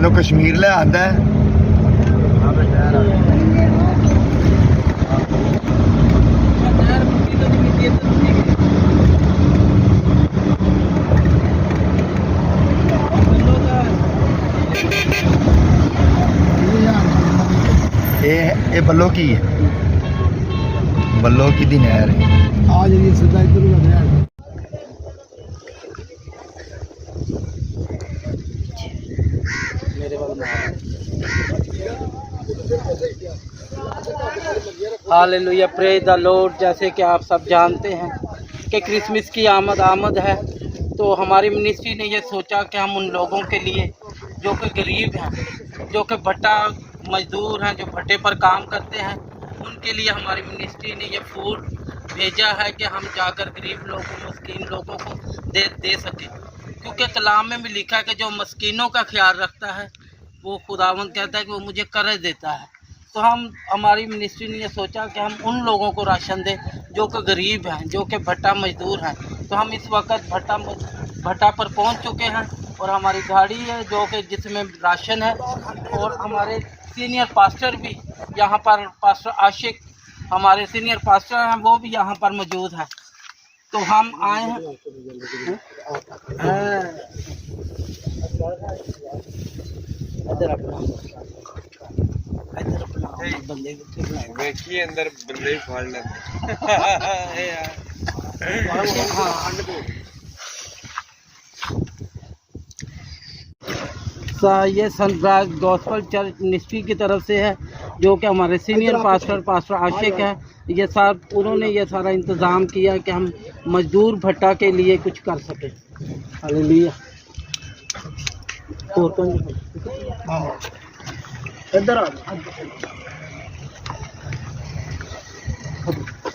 तेनों कश्मीर ले आंदा है। ये बल्लो की है, बल्लो की दी नहर है। आज ये सीधा इधर लग रहा है। Hallelujah, praise the Lord. जैसे कि आप सब जानते हैं कि क्रिसमस की आमद है, तो हमारी मिनिस्ट्री ने ये सोचा कि हम उन लोगों के लिए जो कि गरीब हैं, जो कि भट्टा मजदूर हैं, जो भट्टे पर काम करते हैं, उनके लिए हमारी मिनिस्ट्री ने ये फूड भेजा है कि हम जाकर गरीब लोगों, मस्कीन लोगों को दे सकें। क्योंकि कलाम में भी लिखा है कि जो मस्कीनों का ख्याल रखता है वो खुदावंद कहता है कि वो मुझे कर्ज देता है। तो हमारी मिनिस्ट्री ने ये सोचा कि हम उन लोगों को राशन दें जो कि गरीब हैं, जो कि भट्टा मजदूर हैं। तो हम इस वक्त भट्टा पर पहुंच चुके हैं और हमारी गाड़ी है जो कि जिसमें राशन है, और हमारे सीनियर पास्टर भी यहाँ पर, पास्टर आशिक हमारे सीनियर पास्टर हैं, वो भी यहाँ पर मौजूद हैं। तो हम आए हैं। इधर अपना बंदे देखिए अंदर बंदे ही फाड़ लेते। ये सनराइज गॉस्पल चर्च मिनिस्ट्री की तरफ से है, जो कि हमारे सीनियर पास्टर आशिक है। ये उन्होंने ये सारा इंतज़ाम किया कि हम मजदूर भट्टा के लिए कुछ कर सकें। हालेलुया। और कौन इधर आ,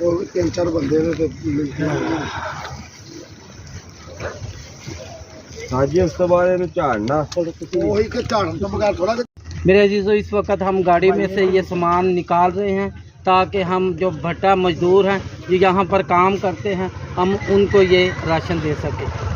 और 3-4 बंदे मेरे अजीज़ों, इस वक्त हम गाड़ी में से ये सामान निकाल रहे हैं ताकि हम जो भट्टा मजदूर हैं जो यहाँ पर काम करते हैं, हम उनको ये राशन दे सकें।